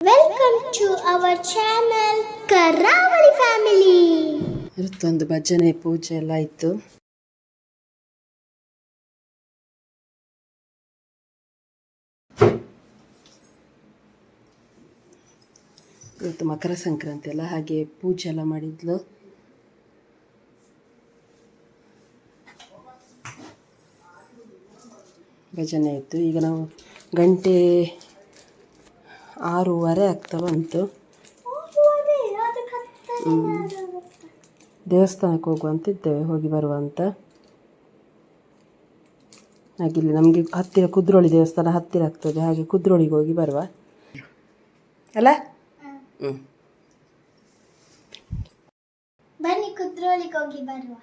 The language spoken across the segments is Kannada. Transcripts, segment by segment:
ವೆಲ್ಕಮ್ ಟು ಅವರ್ ಚಾನಲ್ ಕರಾವಳಿ ಫ್ಯಾಮಿಲಿ. ಇವತ್ತೊಂದು ಭಜನೆ ಪೂಜೆ ಎಲ್ಲ ಆಯಿತು. ಇವತ್ತು ಮಕರ ಸಂಕ್ರಾಂತಿ ಅಲ್ಲ, ಹಾಗೆ ಪೂಜೆ ಎಲ್ಲ ಮಾಡಿದ್ಲು. ಭಜನೆ ಆಯಿತು. ಈಗ ನಾವು ಗಂಟೆ 6:30 ಆಗ್ತಾ ಬಂತು. ದೇವಸ್ಥಾನಕ್ಕೆ ಹೋಗುವಂತಿದ್ದೇವೆ, ಹೋಗಿ ಬರುವಂತ. ಹಾಗೆ ಇಲ್ಲಿ ನಮಗೆ ಹತ್ತಿರ ಕುದ್ರೋಳಿ ದೇವಸ್ಥಾನ ಹತ್ತಿರ ಆಗ್ತದೆ, ಹಾಗೆ ಕುದ್ರೋಳಿಗೆ ಹೋಗಿ ಬರುವ ಅಲ್ಲ. ಬನ್ನಿ ಕುದ್ರೋಳಿಗೆ ಹೋಗಿ ಬರುವ.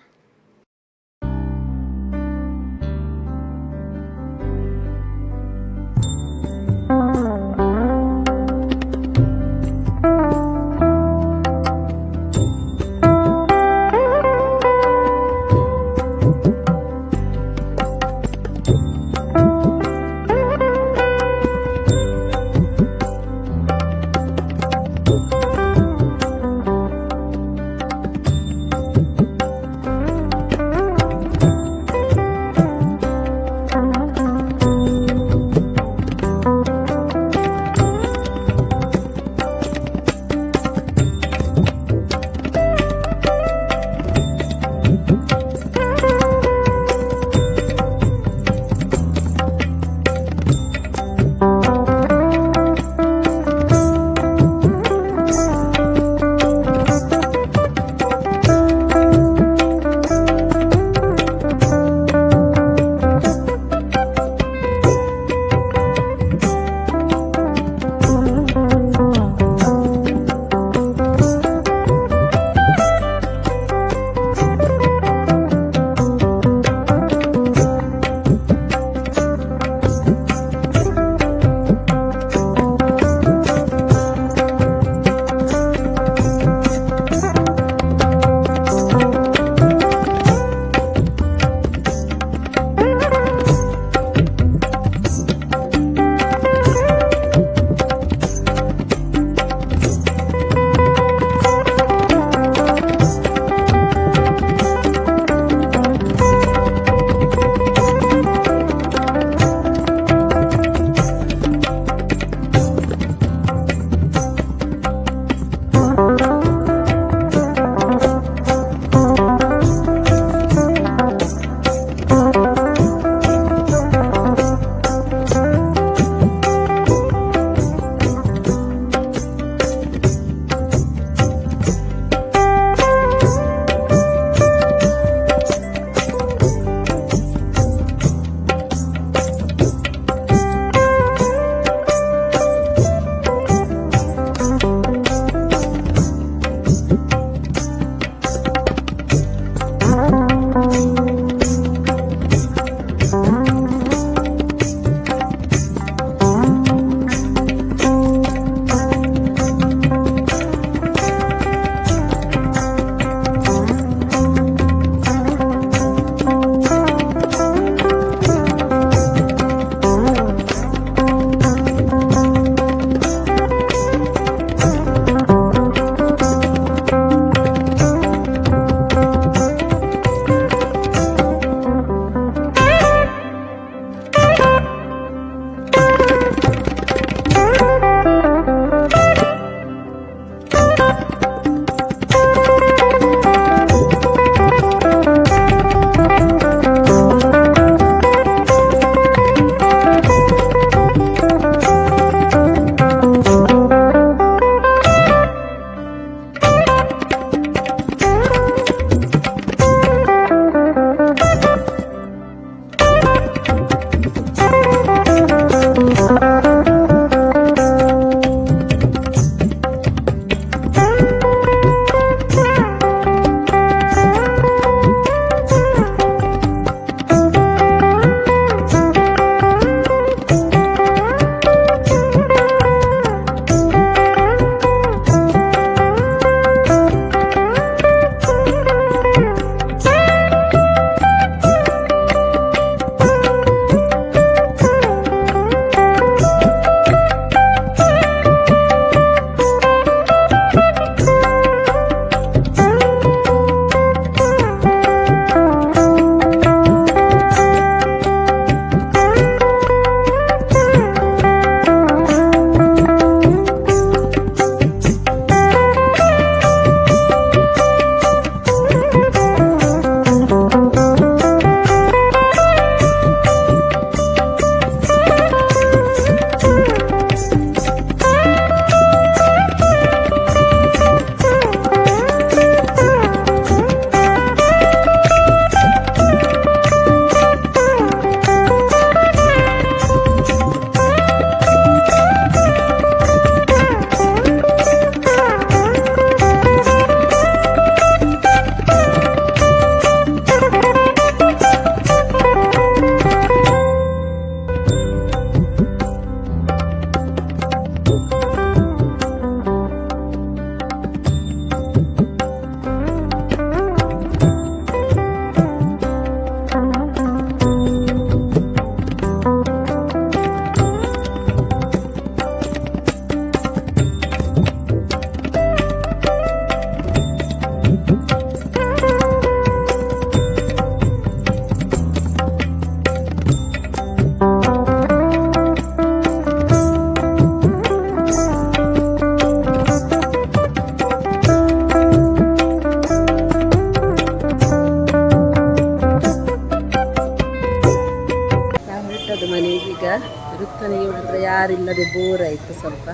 ನನಗೆ ಇವರ ಯಾರಿಲ್ಲದೆ ಬೋರ್ ಆಯಿತು ಸ್ವಲ್ಪ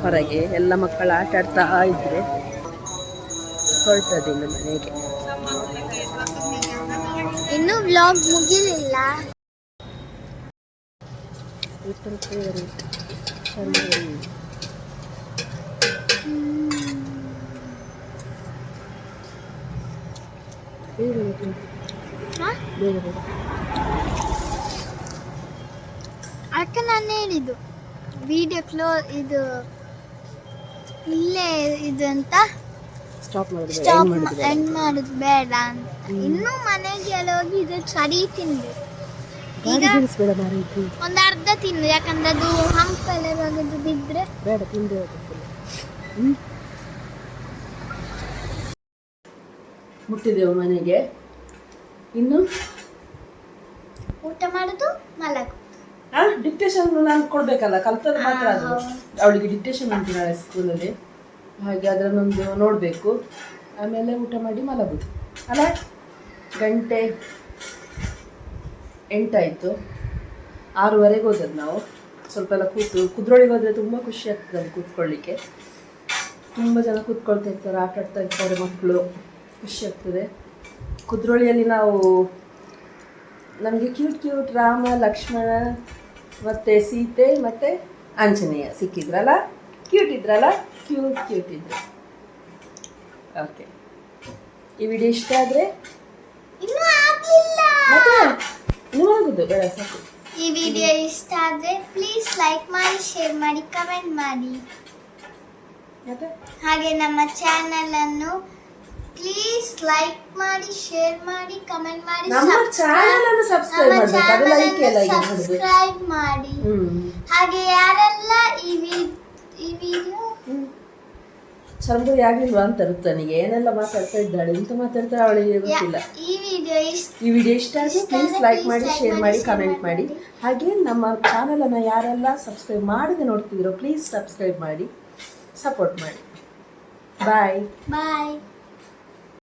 ಹೊರಗೆ. ಎಲ್ಲ ಮಕ್ಕಳು ಆಟ ಆಡ್ತಾ ಇದ್ರೆ ಹೊರಟದಿಲ್ಲ ಮನೆಗೆ. ಇನ್ನು ವ್ಲಾಗ್ ಮುಗಿಲಿಲ್ಲ. ಅದಕ್ಕೆ ನಾನು ಹೇಳಿದ್ದು ವಿಡಿಯೋ ಇದು ಇಲ್ಲೇ ಇದು ಅಂತ ಸ್ಟಾಪ್ ಎಂಡ್ ಮಾಡೋದು ಬೇಡ ಅಂತ. ಇನ್ನು ಮನೆಗೆ ಎಲ್ಲ ಹೋಗಿ ಇದು ಸರಿ ತಿಂದು ಈಗ ಒಂದು ಅರ್ಧ ತಿಂದು, ಯಾಕಂದ್ರೆ ಅದು ಹಂಪೆಲ್ಲ ಹೋಗೋದು ಬಿದ್ದರೆ ಬೇಡ ತಿಂದು. ಮುಟ್ಟಿದೆವು ಮನೆಗೆ. ಇನ್ನು ಊಟ ಮಾಡೋದು ಮಲಗು. ಡಿಕ್ಟೇಷನ್ ನಾನು ಕೊಡ್ಬೇಕಲ್ಲ, ಕಲ್ತದ್ದು ಮಾತ್ರ ಅದು. ಅವಳಿಗೆ ಡಿಕ್ಟೇಷನ್ ಉಂಟು ನಾಳೆ ಸ್ಕೂಲಲ್ಲಿ, ಹಾಗೆ ಅದನ್ನೊಂದು ನೋಡಬೇಕು. ಆಮೇಲೆ ಊಟ ಮಾಡಿ ಮಲಗುದು ಅಲ್ಲ. ಗಂಟೆ 8 ಆಯಿತು. 6:15 ಹೋದದ್ದು ನಾವು. ಸ್ವಲ್ಪ ಎಲ್ಲ ಕುದ್ರೋಳಿಗೆ ಹೋದರೆ ತುಂಬ ಖುಷಿ ಆಗ್ತದೆ ಅಲ್ಲಿ ಕೂತ್ಕೊಳ್ಳಿಕ್ಕೆ. ತುಂಬ ಜನ ಕೂತ್ಕೊಳ್ತಾ ಇರ್ತಾರೆ, ಆಟ ಆಡ್ತಾ ಇರ್ತಾರೆ ಮಕ್ಕಳು, ಖುಷಿ ಆಗ್ತದೆ. ಕುದ್ರೋಳಿಯಲ್ಲಿ ನಾವು ನಮಗೆ ಕ್ಯೂಟ್ ರಾಮ ಲಕ್ಷ್ಮಣ ಮತ್ತು ಸೀತೆ ಮತ್ತು ಆಂಜನೇಯ ಸಿಕ್ಕಿದ್ರಲ್ಲ, ಕ್ಯೂಟ್ ಇದ್ರಲ್ಲ, ಕ್ಯೂಟ್ ಇದ್ರು. ಓಕೆ, ಈ ವಿಡಿಯೋ ಇಷ್ಟ ಆದರೆ ಇನ್ನೂ ಆಗಲಿಲ್ಲ ಮತ್ತೆ ಇನ್ನೂ ಆಗೋದು ಬೇಡ ಸಾಕು. ಈ ವಿಡಿಯೋ ಇಷ್ಟ ಆದರೆ ಪ್ಲೀಸ್ ಲೈಕ್ ಮಾಡಿ, ಶೇರ್ ಮಾಡಿ, ಕಮೆಂಟ್ ಮಾಡಿ. ಮತ್ತೆ ಹಾಗೆ ನಮ್ಮ ಚಾನೆಲ್ ಅನ್ನು ಪ್ಲೀಸ್ ಲೈಕ್ ಮಾಡಿ, ಶೇರ್ ಮಾಡಿ, ಕಮೆಂಟ್ ಮಾಡಿ, ನಮ್ಮ ಚಾನೆಲ್ ಅನ್ನು ಸಬ್ಸ್ಕ್ರೈಬ್ ಮಾಡಬೇಕು. ಅದು ಲೈಕ್ ಎಲ್ಲ ಈಗ ಮಾಡೋದು. ಸಬ್ಸ್ಕ್ರೈಬ್ ಮಾಡಿ. ಹಾಗೆ ಯಾರೆಲ್ಲ ಈ ವಿಡಿಯೋ ಚಂದ್ರಿ ಆಗಿಲ್ವಾ ಅಂತ ನನಗೆ ಏನೆಲ್ಲ ಮಾತಾಡ್ತಾ ಇದ್ದಾಳೆ, ಎಂತ ಮಾತಾಡ್ತಾಳೆ ಅವಳಿಗೆ ಗೊತ್ತಿಲ್ಲ. ಈ ವಿಡಿಯೋ ಇಷ್ಟ ಆದರೆ ಪ್ಲೀಸ್ ಲೈಕ್ ಮಾಡಿ, ಶೇರ್ ಮಾಡಿ, ಕಮೆಂಟ್ ಮಾಡಿ. ಹಾಗೆ ನಮ್ಮ ಚಾನಲನ್ನು ಯಾರೆಲ್ಲ ಸಬ್ಸ್ಕ್ರೈಬ್ ಮಾಡದೆ ನೋಡ್ತಿದ್ದೀರೋ ಪ್ಲೀಸ್ ಸಬ್ಸ್ಕ್ರೈಬ್ ಮಾಡಿ, ಸಪೋರ್ಟ್ ಮಾಡಿ. ಬಾಯ್.